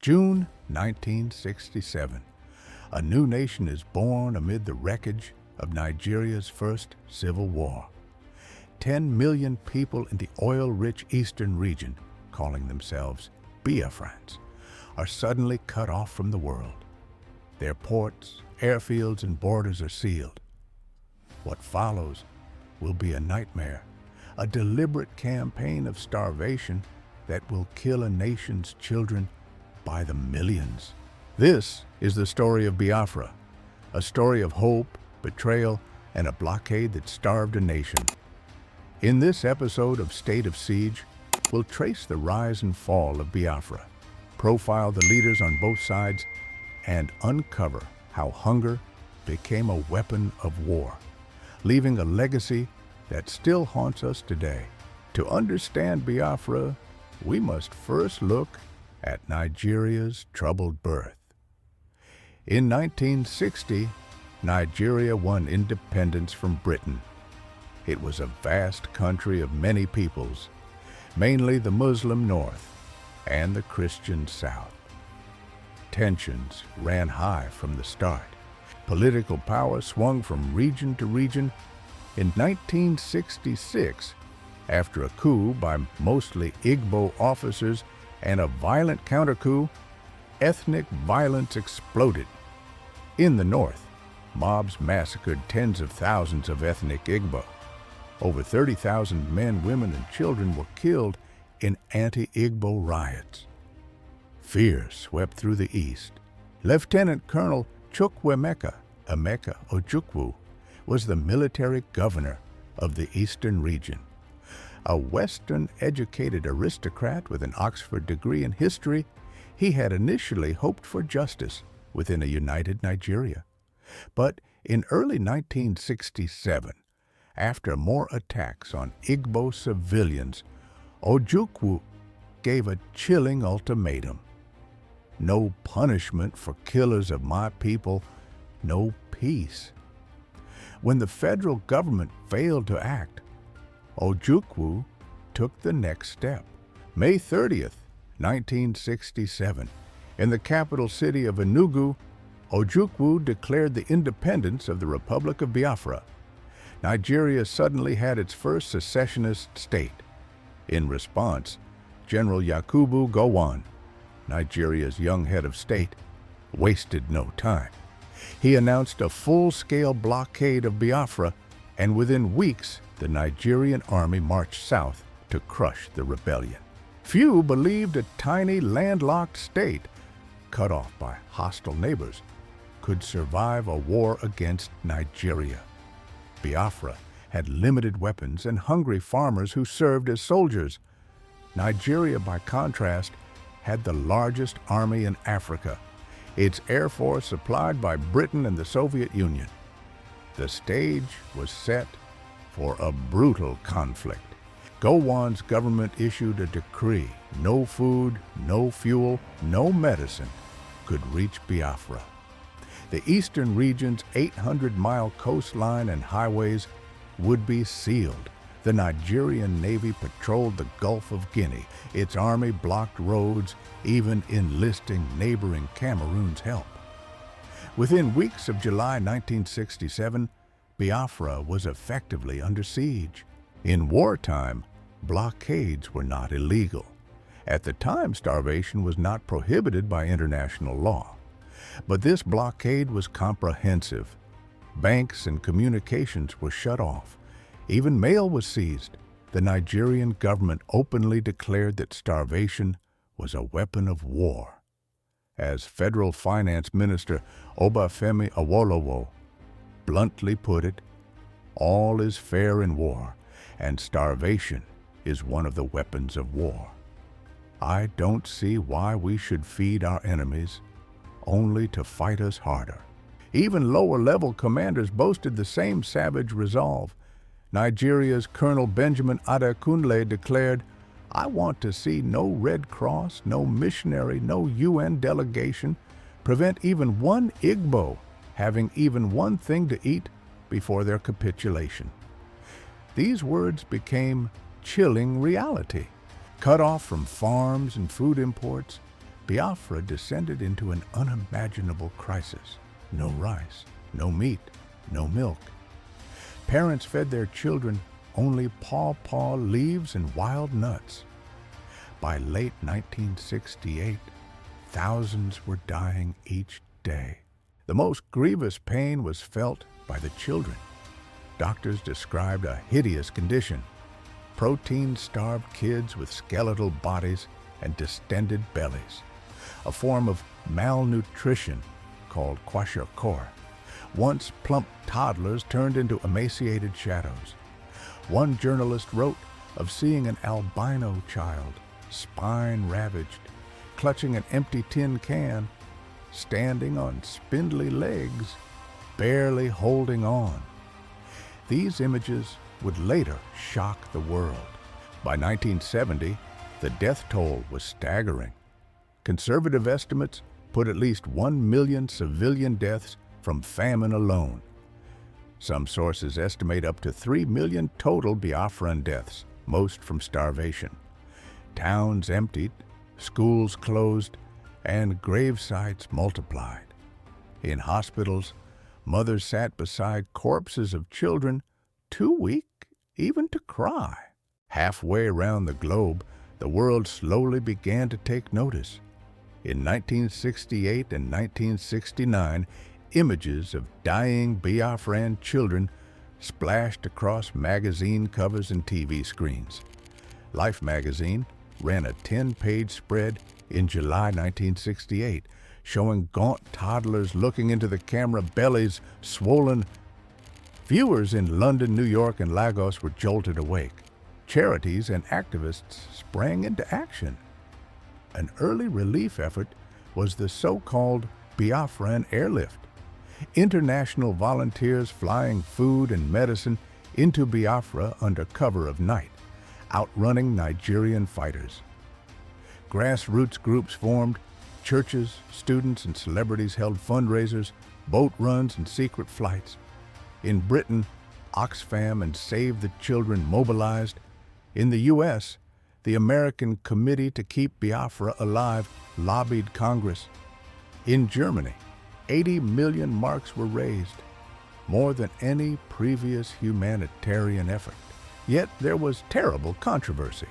June 1967. A new nation is born amid the wreckage of Nigeria's first civil war. 10 million people in the oil-rich eastern region, calling themselves Biafrans, are suddenly cut off from the world. Their ports, airfields, and borders are sealed. What follows will be a nightmare, a deliberate campaign of starvation that will kill a nation's children by the millions. This is the story of Biafra, a story of hope, betrayal, and a blockade that starved a nation. In this episode of State of Siege, we'll trace the rise and fall of Biafra, profile the leaders on both sides, and uncover how hunger became a weapon of war, leaving a legacy that still haunts us today. To understand Biafra, we must first look at Nigeria's troubled birth. In 1960, Nigeria won independence from Britain. It was a vast country of many peoples, mainly the Muslim North and the Christian South. Tensions ran high from the start. Political power swung from region to region. In 1966, after a coup by mostly Igbo officers and a violent counter-coup, ethnic violence exploded. In the north, mobs massacred tens of thousands of ethnic Igbo. Over 30,000 men, women, and children were killed in anti-Igbo riots. Fear swept through the east. Lieutenant Colonel Chukwuemeka Emeka Ojukwu was the military governor of the eastern region. A Western-educated aristocrat with an Oxford degree in history, he had initially hoped for justice within a united Nigeria. But in early 1967, after more attacks on Igbo civilians, Ojukwu gave a chilling ultimatum. No punishment for killers of my people, no peace. When the federal government failed to act, Ojukwu took the next step. May 30th, 1967, in the capital city of Enugu, Ojukwu declared the independence of the Republic of Biafra. Nigeria suddenly had its first secessionist state. In response, General Yakubu Gowon, Nigeria's young head of state, wasted no time. He announced a full-scale blockade of Biafra, and within weeks, the Nigerian army marched south to crush the rebellion. Few believed a tiny landlocked state, cut off by hostile neighbors, could survive a war against Nigeria. Biafra had limited weapons and hungry farmers who served as soldiers. Nigeria, by contrast, had the largest army in Africa, its air force supplied by Britain and the Soviet Union. The stage was set for a brutal conflict. Gowon's government issued a decree: no food, no fuel, no medicine could reach Biafra. The eastern region's 800-mile coastline and highways would be sealed. The Nigerian Navy patrolled the Gulf of Guinea. Its army blocked roads, even enlisting neighboring Cameroon's help. Within weeks of July 1967, Biafra was effectively under siege. In wartime, blockades were not illegal. At the time, starvation was not prohibited by international law. But this blockade was comprehensive. Banks and communications were shut off. Even mail was seized. The Nigerian government openly declared that starvation was a weapon of war. As Federal Finance Minister Obafemi Awolowo bluntly put it, all is fair in war, and starvation is one of the weapons of war. I don't see why we should feed our enemies, only to fight us harder. Even lower-level commanders boasted the same savage resolve. Nigeria's Colonel Benjamin Adekunle declared, "I want to see no Red Cross, no missionary, no UN delegation prevent even one Igbo having even one thing to eat before their capitulation." These words became chilling reality. Cut off from farms and food imports, Biafra descended into an unimaginable crisis. No rice, no meat, no milk. Parents fed their children only pawpaw leaves and wild nuts. By late 1968, thousands were dying each day. The most grievous pain was felt by the children. Doctors described a hideous condition: protein-starved kids with skeletal bodies and distended bellies, a form of malnutrition called kwashiorkor. Once plump toddlers turned into emaciated shadows. One journalist wrote of seeing an albino child, spine ravaged, clutching an empty tin can, standing on spindly legs, barely holding on. These images would later shock the world. By 1970, the death toll was staggering. Conservative estimates put at least 1 million civilian deaths from famine alone. Some sources estimate up to 3 million total Biafran deaths, most from starvation. Towns emptied, schools closed, and grave sites multiplied. In hospitals, mothers sat beside corpses of children too weak even to cry. Halfway around the globe, the world slowly began to take notice. In 1968 and 1969, images of dying Biafran children splashed across magazine covers and TV screens. Life magazine ran a 10-page spread in July 1968, showing gaunt toddlers looking into the camera, bellies swollen. Viewers in London, New York, and Lagos were jolted awake. Charities and activists sprang into action. An early relief effort was the so-called Biafran airlift. International volunteers flying food and medicine into Biafra under cover of night, outrunning Nigerian fighters. Grassroots groups formed, churches, students, and celebrities held fundraisers, boat runs, and secret flights. In Britain, Oxfam and Save the Children mobilized. In the U.S., the American Committee to Keep Biafra Alive lobbied Congress. In Germany, 80 million marks were raised, more than any previous humanitarian effort. Yet there was terrible controversy.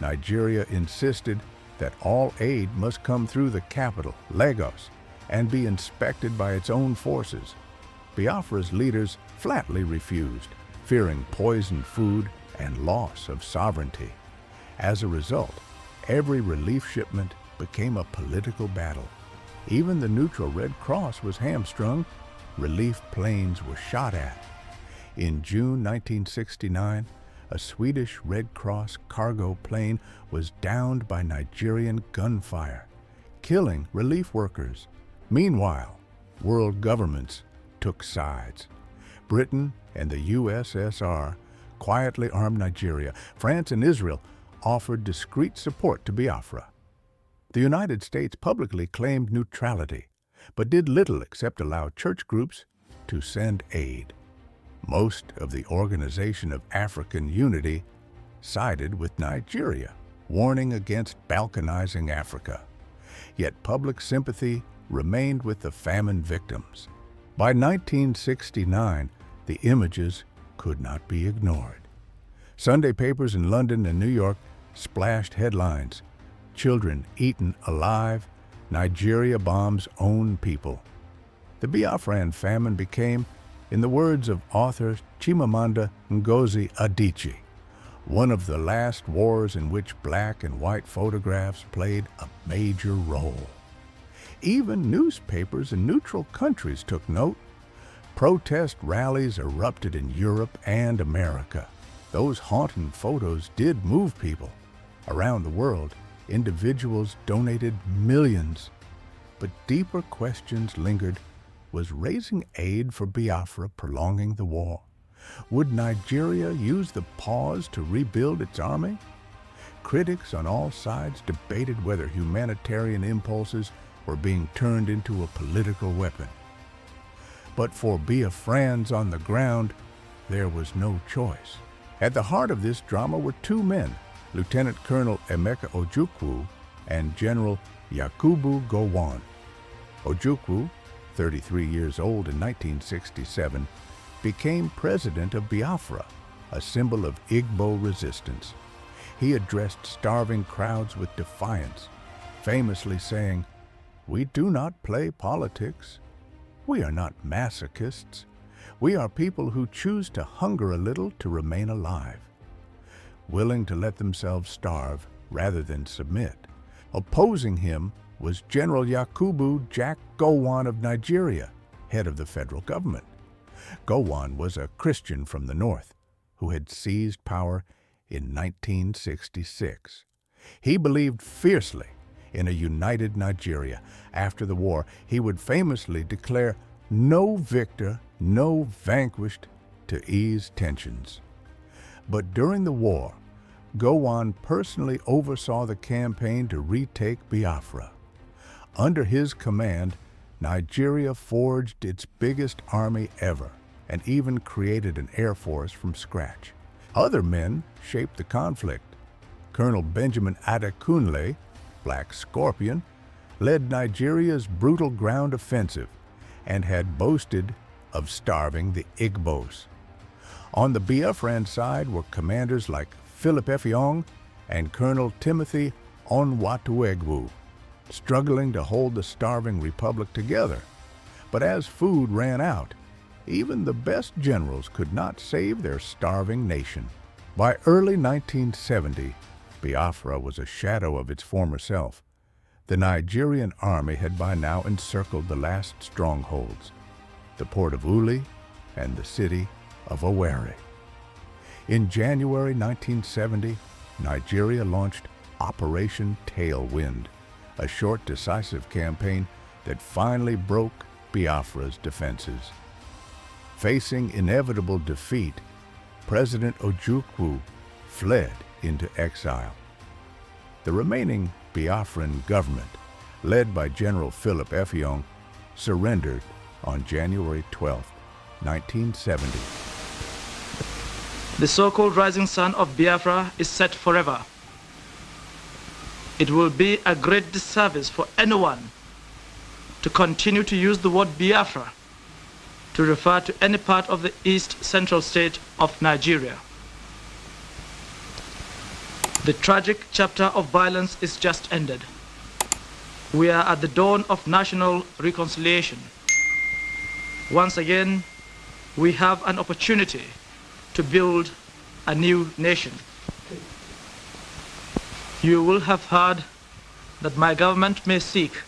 Nigeria insisted that all aid must come through the capital, Lagos, and be inspected by its own forces. Biafra's leaders flatly refused, fearing poisoned food and loss of sovereignty. As a result, every relief shipment became a political battle. Even the neutral Red Cross was hamstrung. Relief planes were shot at. In June 1969, a Swedish Red Cross cargo plane was downed by Nigerian gunfire, killing relief workers. Meanwhile, world governments took sides. Britain and the USSR quietly armed Nigeria. France and Israel offered discreet support to Biafra. The United States publicly claimed neutrality, but did little except allow church groups to send aid. Most of the Organization of African Unity sided with Nigeria, warning against balkanizing Africa. Yet public sympathy remained with the famine victims. By 1969, the images could not be ignored. Sunday papers in London and New York splashed headlines: "Children eaten alive, Nigeria bombs own people." The Biafran famine became, in the words of author Chimamanda Ngozi Adichie, one of the last wars in which black and white photographs played a major role. Even newspapers in neutral countries took note. Protest rallies erupted in Europe and America. Those haunting photos did move people. Around the world, individuals donated millions. But deeper questions lingered. Was raising aid for Biafra prolonging the war? Would Nigeria use the pause to rebuild its army? Critics on all sides debated whether humanitarian impulses were being turned into a political weapon. But for Biafrans on the ground, there was no choice. At the heart of this drama were two men, Lieutenant Colonel Emeka Ojukwu and General Yakubu Gowon. Ojukwu, 33 years old in 1967, became president of Biafra, a symbol of Igbo resistance. He addressed starving crowds with defiance, famously saying, "We do not play politics. We are not masochists. We are people who choose to hunger a little to remain alive," willing to let themselves starve rather than submit. Opposing him was General Yakubu Jack Gowon of Nigeria, head of the federal government. Gowon was a Christian from the north who had seized power in 1966. He believed fiercely in a united Nigeria. After the war, he would famously declare, "No victor, no vanquished," to ease tensions. But during the war, Gowon personally oversaw the campaign to retake Biafra. Under his command, Nigeria forged its biggest army ever and even created an air force from scratch. Other men shaped the conflict. Colonel Benjamin Adekunle, Black Scorpion, led Nigeria's brutal ground offensive and had boasted of starving the Igbos. On the Biafran side were commanders like Philip Effiong and Colonel Timothy Onwatuegwu, struggling to hold the starving republic together. But as food ran out, even the best generals could not save their starving nation. By early 1970, Biafra was a shadow of its former self. The Nigerian army had by now encircled the last strongholds, the port of Uli and the city of Owerri. In January 1970, Nigeria launched Operation Tailwind, a short, decisive campaign that finally broke Biafra's defenses. Facing inevitable defeat, President Ojukwu fled into exile. The remaining Biafran government, led by General Philip Effiong, surrendered on January 12, 1970. The so-called rising sun of Biafra is set forever. It will be a great disservice for anyone to continue to use the word Biafra to refer to any part of the East Central state of Nigeria. The tragic chapter of violence is just ended. We are at the dawn of national reconciliation. Once again, we have an opportunity to build a new nation. You will have heard that my government may seek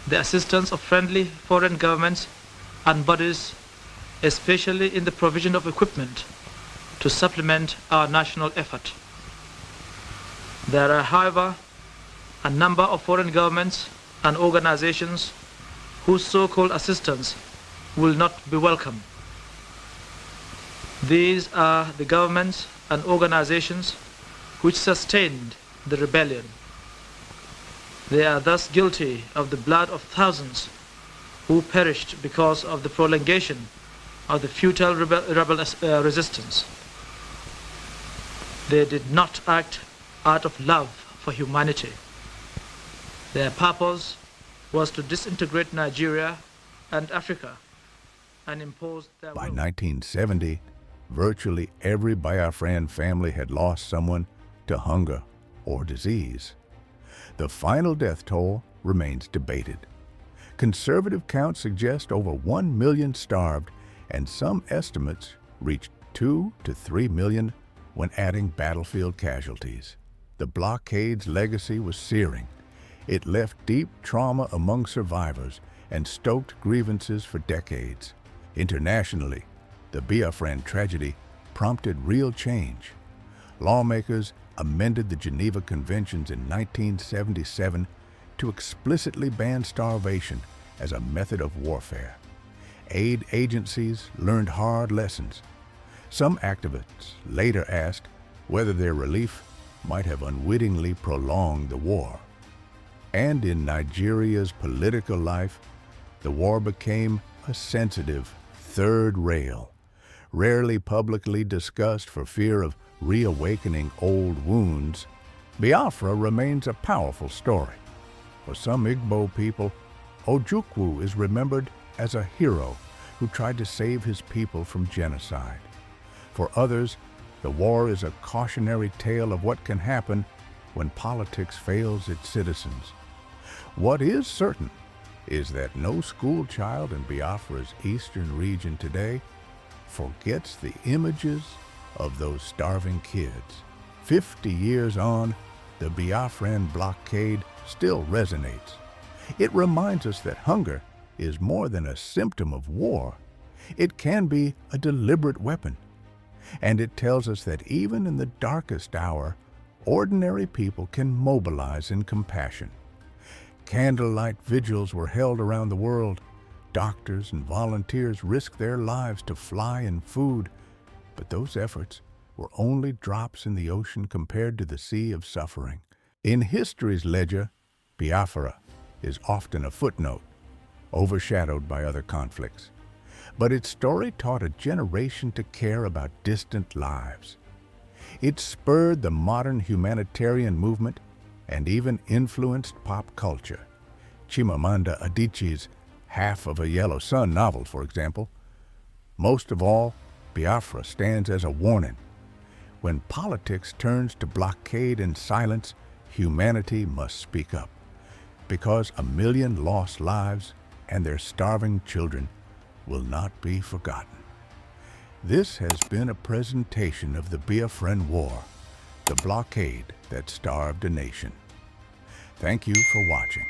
the assistance of friendly foreign governments and bodies, especially in the provision of equipment to supplement our national effort. There are, however, a number of foreign governments and organizations whose so-called assistance will not be welcome. These are the governments and organizations which sustained the rebellion. They are thus guilty of the blood of thousands who perished because of the prolongation of the futile resistance. They did not act out of love for humanity. Their purpose was to disintegrate Nigeria and Africa and impose their By will. 1970, virtually every Biafran family had lost someone to hunger or disease. The final death toll remains debated. Conservative counts suggest over 1 million starved, and some estimates reach 2 to 3 million when adding battlefield casualties. The blockade's legacy was searing. It left deep trauma among survivors and stoked grievances for decades. Internationally, the Biafran tragedy prompted real change. Lawmakers amended the Geneva Conventions in 1977 to explicitly ban starvation as a method of warfare. Aid agencies learned hard lessons. Some activists later asked whether their relief might have unwittingly prolonged the war. And in Nigeria's political life, the war became a sensitive third rail, rarely publicly discussed for fear of reawakening old wounds. Biafra remains a powerful story. For some Igbo people, Ojukwu is remembered as a hero who tried to save his people from genocide. For others, the war is a cautionary tale of what can happen when politics fails its citizens. What is certain is that no school child in Biafra's eastern region today forgets the images of those starving kids. 50 years on, the Biafran blockade still resonates. It reminds us that hunger is more than a symptom of war. It can be a deliberate weapon. And it tells us that even in the darkest hour, ordinary people can mobilize in compassion. Candlelight vigils were held around the world. Doctors and volunteers risked their lives to fly in food, but those efforts were only drops in the ocean compared to the sea of suffering. In history's ledger, Biafra is often a footnote, overshadowed by other conflicts. But its story taught a generation to care about distant lives. It spurred the modern humanitarian movement and even influenced pop culture. Chimamanda Adichie's Half of a Yellow Sun novel, for example. Most of all, Biafra stands as a warning. When politics turns to blockade and silence, humanity must speak up, because 1 million lost lives and their starving children will not be forgotten. This has been a presentation of the Biafran War, the blockade that starved a nation. Thank you for watching.